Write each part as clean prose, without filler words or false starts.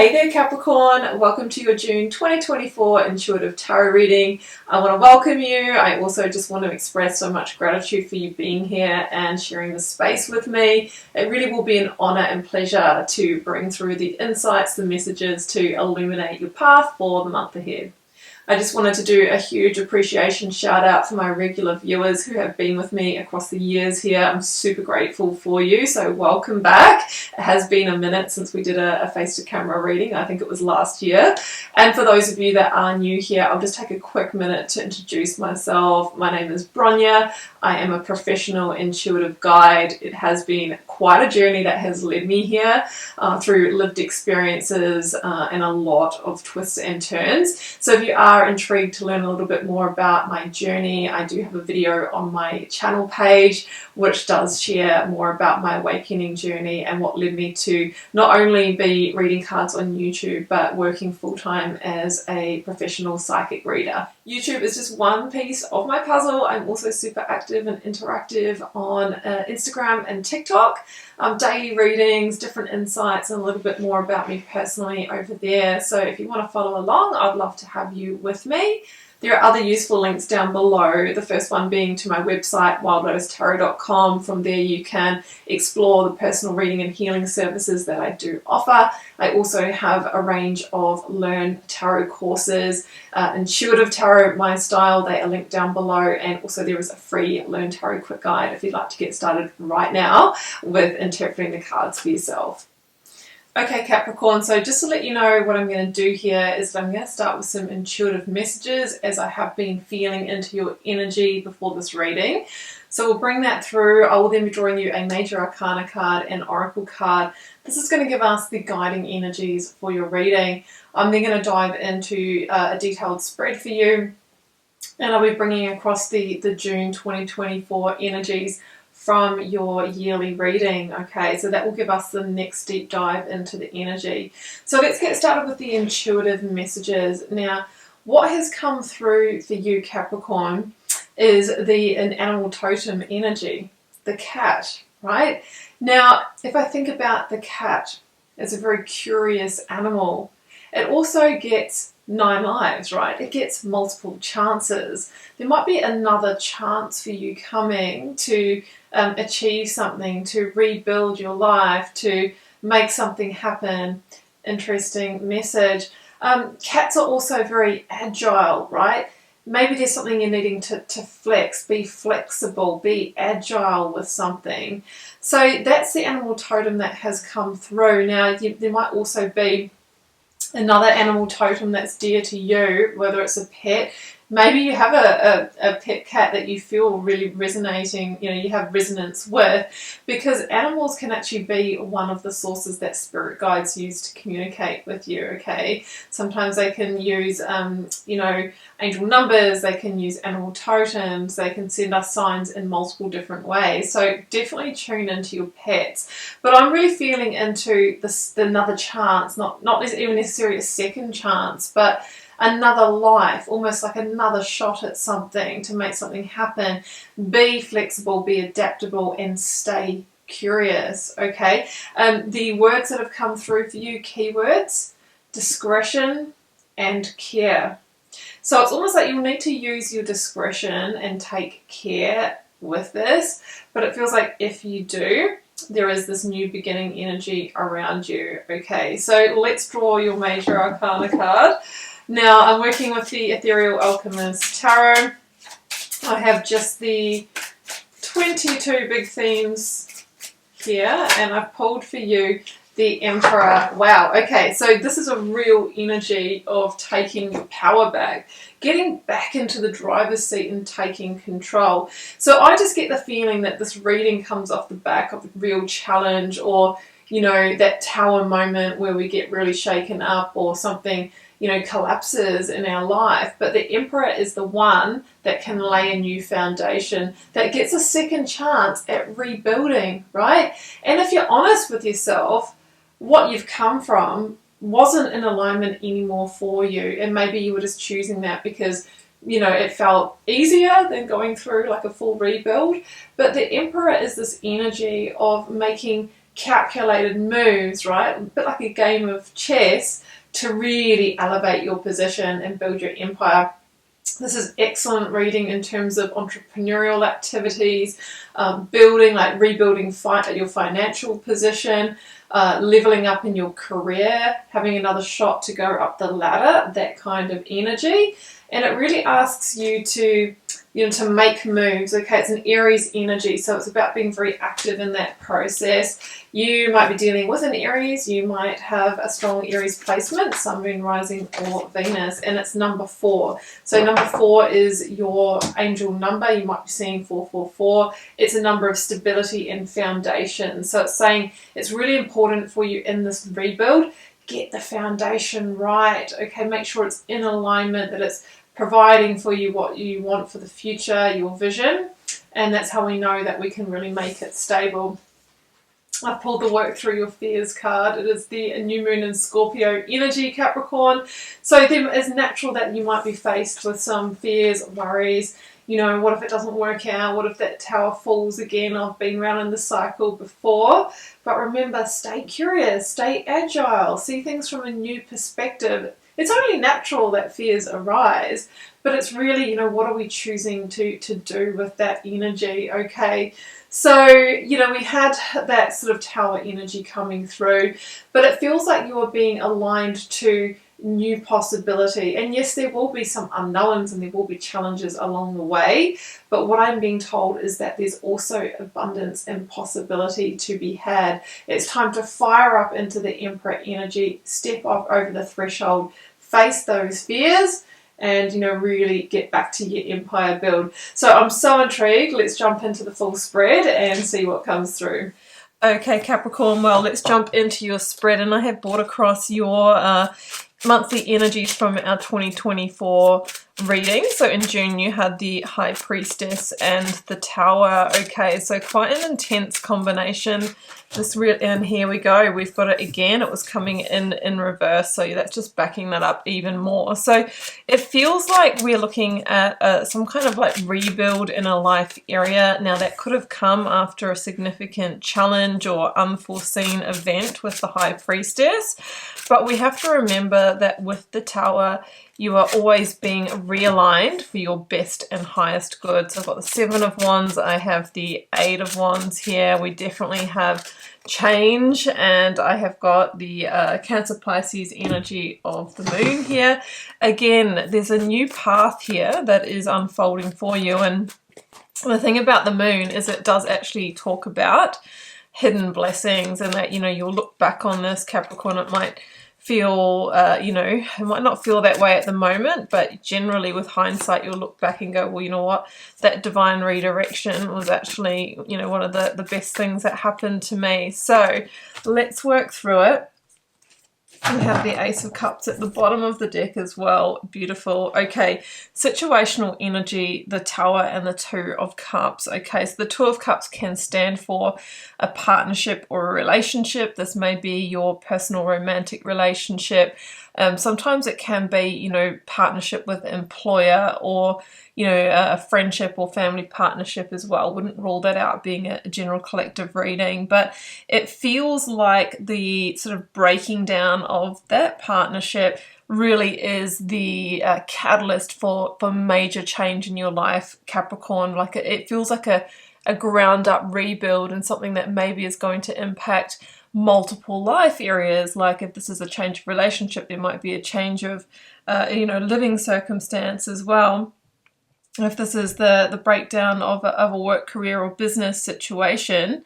Hey there Capricorn, welcome to your June 2024 Intuitive Tarot reading. I want to welcome you. I also just want to express so much gratitude for you being here and sharing the space with me. It really will be an honor and pleasure to bring through the insights, the messages to illuminate your path for the month ahead. I just wanted to do a huge appreciation shout out for my regular viewers who have been with me across the years here. I'm super grateful for you, so welcome back. It has been a minute since we did a face-to-camera reading. I think it was last year. And for those of you that are new here, I'll just take a quick minute to introduce myself. My name is Bronya. I am a professional intuitive guide. It has been quite a journey that has led me here through lived experiences and a lot of twists and turns. So if you are intrigued to learn a little bit more about my journey, I do have a video on my channel page which does share more about my awakening journey and what led me to not only be reading cards on YouTube but working full-time as a professional psychic reader. YouTube is just one piece of my puzzle. I'm also super active and interactive on Instagram and TikTok. Daily readings, different insights, and a little bit more about me personally over there. So if you want to follow along, I'd love to have you with me. There are other useful links down below, the first one being to my website, wildlotustarot.com. From there you can explore the personal reading and healing services that I do offer. I also have a range of Learn Tarot courses, Intuitive Tarot, my style, they are linked down below, and also there is a free Learn Tarot quick guide if you'd like to get started right now with interpreting the cards for yourself. Okay Capricorn, so just to let you know what I'm going to do here is that I'm going to start with some intuitive messages as I have been feeling into your energy before this reading. So we'll bring that through. I will then be drawing you a major arcana card and oracle card. This is going to give us the guiding energies for your reading. I'm then going to dive into a detailed spread for you, and I'll be bringing across the June 2024 energies from your yearly reading. Okay, so that will give us the next deep dive into the energy. So let's get started with the intuitive messages. Now, what has come through for you, Capricorn, is an animal totem energy, the cat, right? Now, if I think about the cat, it's a very curious animal. It also gets 9 lives, right? It gets multiple chances. There might be another chance for you coming to achieve something, to rebuild your life, to make something happen. Interesting message. Cats are also very agile, right? Maybe there's something you're needing to flex, be flexible, be agile with something. So that's the animal totem that has come through. Now, there might also be another animal totem that's dear to you, whether it's a pet. Maybe you have a pet cat that you feel really resonating, you have resonance with, because animals can actually be one of the sources that spirit guides use to communicate with you, okay? Sometimes they can use, angel numbers, they can use animal totems, they can send us signs in multiple different ways. So definitely tune into your pets. But I'm really feeling into another chance, not even necessarily a second chance, but another life, almost like another shot at something to make something happen. Be flexible, be adaptable, and stay curious, okay? The words that have come through for you, keywords, discretion and care. So it's almost like you'll need to use your discretion and take care with this, but it feels like if you do, there is this new beginning energy around you, okay? So let's draw your major arcana card. Now, I'm working with the Ethereal Alchemist Tarot. I have just the 22 big themes here, and I've pulled for you the Emperor. Wow, okay, so this is a real energy of taking your power back, getting back into the driver's seat and taking control. So I just get the feeling that this reading comes off the back of a real challenge, or, that tower moment where we get really shaken up or something collapses in our life. But the Emperor is the one that can lay a new foundation, that gets a second chance at rebuilding, right? And if you're honest with yourself, what you've come from wasn't in alignment anymore for you, and maybe you were just choosing that because it felt easier than going through like a full rebuild. But the Emperor is this energy of making calculated moves, right? A bit like a game of chess, to really elevate your position and build your empire. This is excellent reading in terms of entrepreneurial activities, building, like rebuilding your financial position, leveling up in your career, having another shot to go up the ladder, that kind of energy. And it really asks you to, to make moves. Okay, it's an Aries energy, so it's about being very active in that process. You might be dealing with an Aries, you might have a strong Aries placement, Sun, Moon, Rising, or Venus, and it's number 4. So number 4 is your angel number. You might be seeing 444. It's a number of stability and foundation. So it's saying it's really important for you in this rebuild, get the foundation right. Okay, make sure it's in alignment, that it's providing for you what you want for the future, your vision, and that's how we know that we can really make it stable. I've pulled the Work Through Your Fears card. It is the new moon in Scorpio energy, Capricorn. So then it's natural that you might be faced with some fears, worries. What if it doesn't work out? What if that tower falls again? I've been around in the cycle before. But remember, stay curious, stay agile, see things from a new perspective. It's only natural that fears arise, but it's really, what are we choosing to do with that energy? Okay, so, we had that sort of tower energy coming through, but it feels like you are being aligned to new possibility. And yes, there will be some unknowns and there will be challenges along the way, but what I'm being told is that there's also abundance and possibility to be had. It's time to fire up into the Emperor energy, step off over the threshold, face those fears, and really get back to your empire build. So I'm so intrigued. Let's jump into the full spread and see what comes through. Okay, Capricorn, well, let's jump into your spread, and I have brought across your monthly energies from our 2024 reading. So in June you had the High Priestess and the Tower. Okay, so quite an intense combination. And here we go, we've got it again. It was coming in reverse, so that's just backing that up even more. So it feels like we're looking at some kind of like rebuild in a life area. Now that could have come after a significant challenge or unforeseen event with the High Priestess, but we have to remember that with the Tower, you are always being realigned for your best and highest good. So I've got the 7 of Wands, I have the 8 of Wands here. We definitely have change, and I have got the Cancer Pisces energy of the moon here. Again, there's a new path here that is unfolding for you, and the thing about the moon is it does actually talk about hidden blessings, and that you'll look back on this, Capricorn. It might feel, it might not feel that way at the moment, but generally with hindsight, you'll look back and go, well, you know what, that divine redirection was actually, one of the best things that happened to me. So let's work through it. We have the Ace of Cups at the bottom of the deck as well. Beautiful. Okay, situational energy, the Tower and the 2 of Cups. Okay, so the 2 of Cups can stand for a partnership or a relationship. This may be your personal romantic relationship. Sometimes it can be, partnership with employer, or a friendship or family partnership as well. Wouldn't rule that out being a general collective reading, but it feels like the sort of breaking down of that partnership really is the catalyst for major change in your life, Capricorn. Like it feels like a ground up rebuild, and something that maybe is going to impact multiple life areas. Like if this is a change of relationship, there might be a change of living circumstance as well. If this is the breakdown of a work, career, or business situation,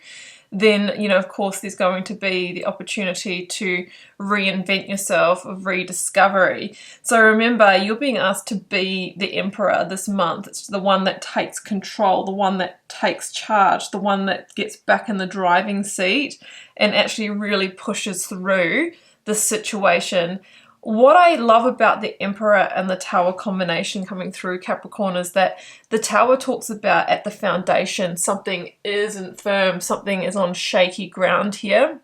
then, of course, there's going to be the opportunity to reinvent yourself, of rediscovery. So remember, you're being asked to be the Emperor this month. It's the one that takes control, the one that takes charge, the one that gets back in the driving seat and actually really pushes through the situation. What I love about the Emperor and the Tower combination coming through, Capricorn, is that the Tower talks about at the foundation, something isn't firm, something is on shaky ground here,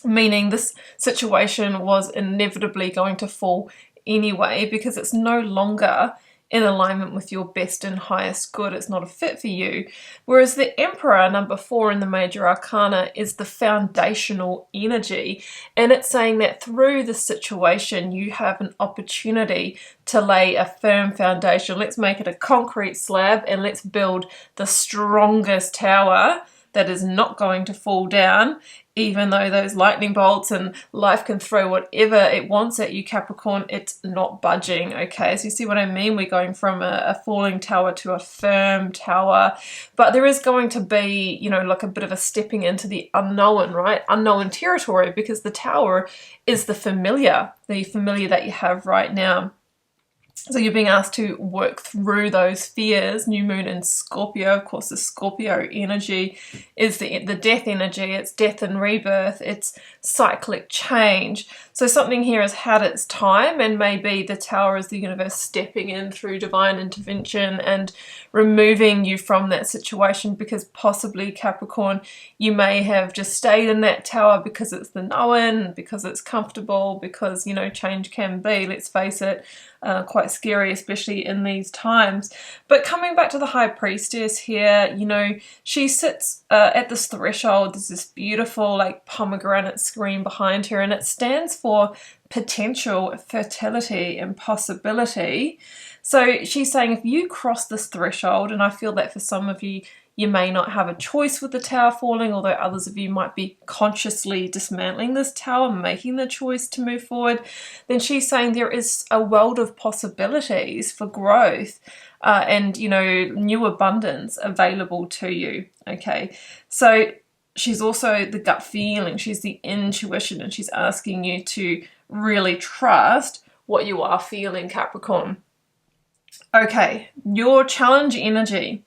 meaning this situation was inevitably going to fall anyway, because it's no longer in alignment with your best and highest good. It's not a fit for you. Whereas the Emperor, number 4 in the major arcana, is the foundational energy. And it's saying that through the situation, you have an opportunity to lay a firm foundation. Let's make it a concrete slab and let's build the strongest tower that is not going to fall down, even though those lightning bolts and life can throw whatever it wants at you, Capricorn. It's not budging, okay? So you see what I mean? We're going from a falling tower to a firm tower, but there is going to be, you know, like a bit of a stepping into the unknown, right? Unknown territory, because the tower is the familiar that you have right now. So you're being asked to work through those fears. New moon in Scorpio, of course, the Scorpio energy is the death energy. It's death and rebirth. It's cyclic change. So something here has had its time, and maybe the tower is the universe stepping in through divine intervention and removing you from that situation, because possibly, Capricorn, you may have just stayed in that tower because it's the known, because it's comfortable, because, you know, change can be, let's face it, quite scary, especially in these times. But coming back to the High Priestess here, you know, she sits at this threshold. There's this beautiful like pomegranate screen behind her, and it stands for potential, fertility, and possibility. So she's saying if you cross this threshold, and I feel that for some of you, you may not have a choice with the tower falling, although others of you might be consciously dismantling this tower, making the choice to move forward, then she's saying there is a world of possibilities for growth and, you know, new abundance available to you, okay? So she's also the gut feeling, she's the intuition, and she's asking you to really trust what you are feeling, Capricorn. Okay, your challenge energy.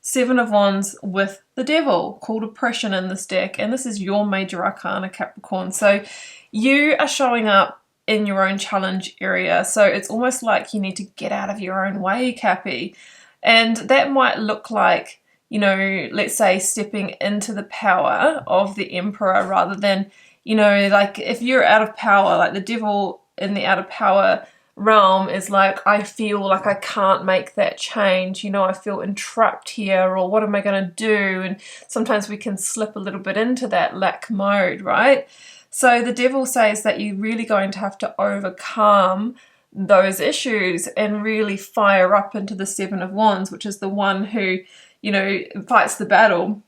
7 of Wands with the Devil, called oppression in this deck, and this is your major arcana, Capricorn. So you are showing up in your own challenge area, so it's almost like you need to get out of your own way, Cappy, and that might look like, you know, let's say stepping into the power of the Emperor rather than, you know, like if you're out of power, like the Devil in the out of power realm is like, I feel like I can't make that change, you know, I feel entrapped here, or what am I going to do? And sometimes we can slip a little bit into that lack mode, right? So the Devil says that you're really going to have to overcome those issues and really fire up into the 7 of Wands, which is the one who, you know, fights the battle.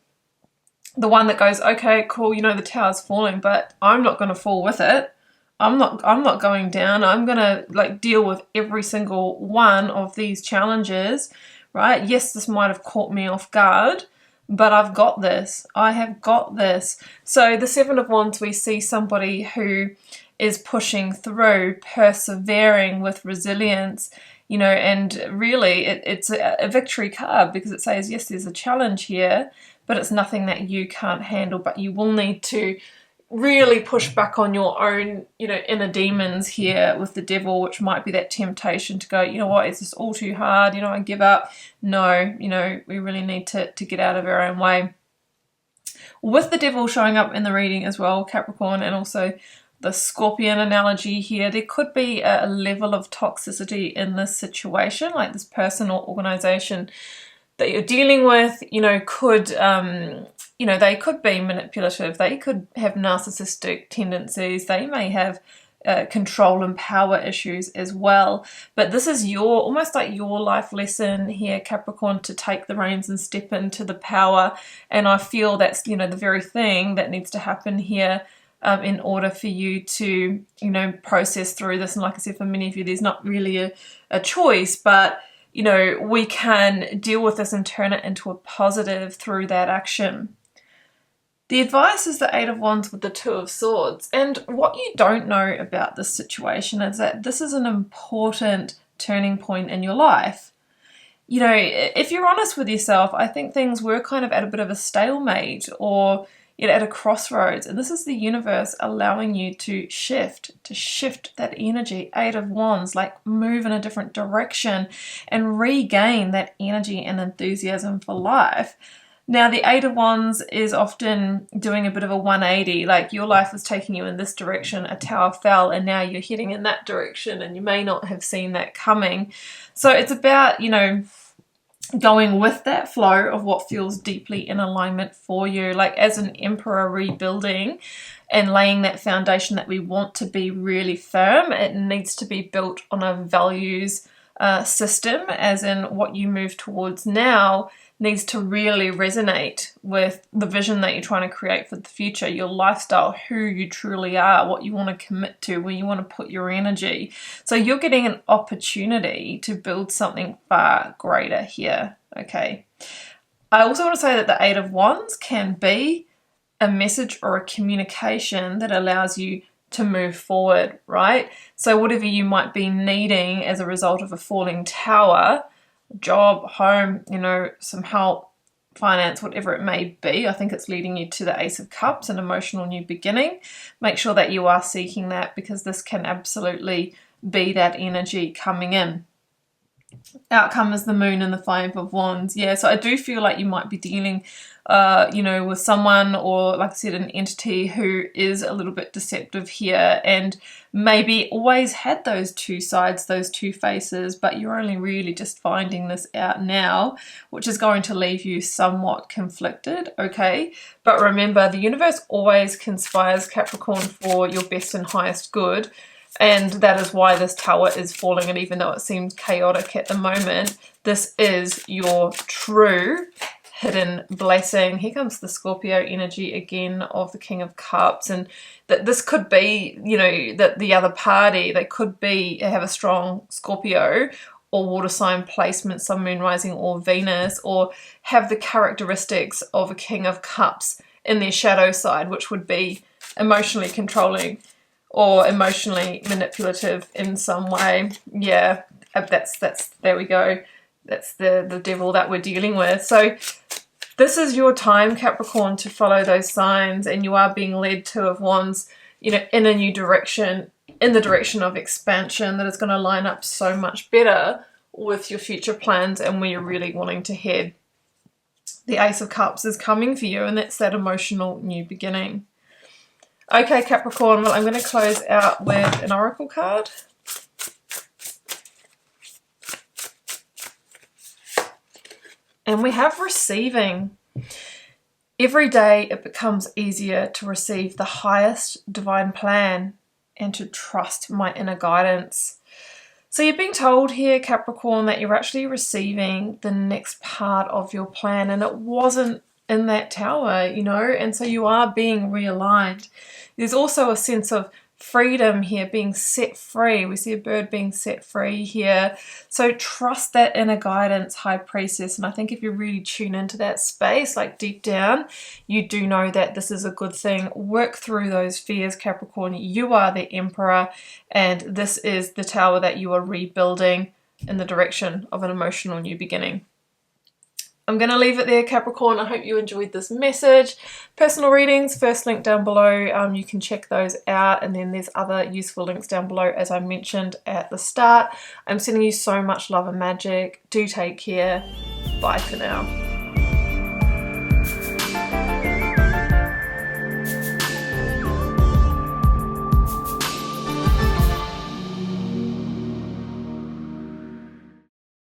The one that goes, okay, cool, you know, the tower's falling, but I'm not going to fall with it. I'm not going down. I'm going to like deal with every single one of these challenges, right? Yes, this might have caught me off guard, but I've got this. I have got this. So the 7 of Wands, we see somebody who is pushing through, persevering with resilience, you know, and really it's a victory card, because it says, yes, there's a challenge here, but it's nothing that you can't handle, but you will need to really push back on your own, you know, inner demons here with the Devil, which might be that temptation to go, you know what, it's just all too hard, you know, I give up. No, you know, we really need to get out of our own way. With the Devil showing up in the reading as well, Capricorn, and also the Scorpion analogy here, there could be a level of toxicity in this situation, like this person or organization that you're dealing with, you know, could you know, they could be manipulative, they could have narcissistic tendencies, they may have control and power issues as well. But this is your, almost like your life lesson here, Capricorn, to take the reins and step into the power. And I feel that's, you know, the very thing that needs to happen here in order for you to, you know, process through this. And like I said, for many of you, there's not really a choice, but, you know, we can deal with this and turn it into a positive through that action. The advice is the 8 of Wands with the 2 of Swords. And what you don't know about this situation is that this is an important turning point in your life. You know, if you're honest with yourself, I think things were kind of at a bit of a stalemate, or, you know, at a crossroads. And this is the universe allowing you to shift that energy. 8 of Wands, like move in a different direction and regain that energy and enthusiasm for life. Now, the Eight of Wands is often doing a bit of a 180, like your life was taking you in this direction, a tower fell, and now you're heading in that direction, and you may not have seen that coming. So it's about, you know, going with that flow of what feels deeply in alignment for you, like as an emperor rebuilding and laying that foundation that we want to be really firm. It needs to be built on a values system, as in what you move towards now needs to really resonate with the vision that you're trying to create for the future, your lifestyle, who you truly are, what you want to commit to, where you want to put your energy. So you're getting an opportunity to build something far greater here, okay? I also want to say that the Eight of Wands can be a message or a communication that allows you to move forward, right? So whatever you might be needing as a result of a falling tower, job, home, you know, some help, finance, whatever it may be, I think it's leading you to the Ace of Cups, an emotional new beginning. Make sure that you are seeking that, because this can absolutely be that energy coming in. Outcome is the Moon and the Five of Wands. Yeah, so I do feel like you might be dealing you know, with someone, or like I said, an entity who is a little bit deceptive here, and maybe always had those two sides, those two faces, but you're only really just finding this out now, which is going to leave you somewhat conflicted, okay? But remember, the universe always conspires, Capricorn, for your best and highest good. And that is why this tower is falling. And even though it seems chaotic at the moment, this is your true hidden blessing. Here comes the Scorpio energy again of the King of Cups, and that this could be, you know, that the other party, they could be have a strong Scorpio or water sign placement, Sun, Moon, Rising, or Venus, or have the characteristics of a King of Cups in their shadow side, which would be emotionally controlling or emotionally manipulative in some way. Yeah, that's there we go. That's the devil that we're dealing with. So this is your time, Capricorn, to follow those signs, and you are being led, Two of Wands, you know, in a new direction, in the direction of expansion that is going to line up so much better with your future plans and where you're really wanting to head. The Ace of Cups is coming for you, and that's that emotional new beginning. Okay, Capricorn, well, I'm going to close out with an oracle card. And we have receiving. Every day it becomes easier to receive the highest divine plan and to trust my inner guidance. So you're being told here, Capricorn, that you're actually receiving the next part of your plan, and it wasn't in that tower, you know, and so you are being realigned. There's also a sense of freedom here, being set free. We see a bird being set free here. So trust that inner guidance, High Priestess. And I think if you really tune into that space, like deep down, you do know that this is a good thing. Work through those fears, Capricorn. You are the Emperor, and this is the tower that you are rebuilding in the direction of an emotional new beginning. I'm going to leave it there, Capricorn. I hope you enjoyed this message. Personal readings, first link down below. You can check those out. And then there's other useful links down below, as I mentioned at the start. I'm sending you so much love and magic. Do take care. Bye for now.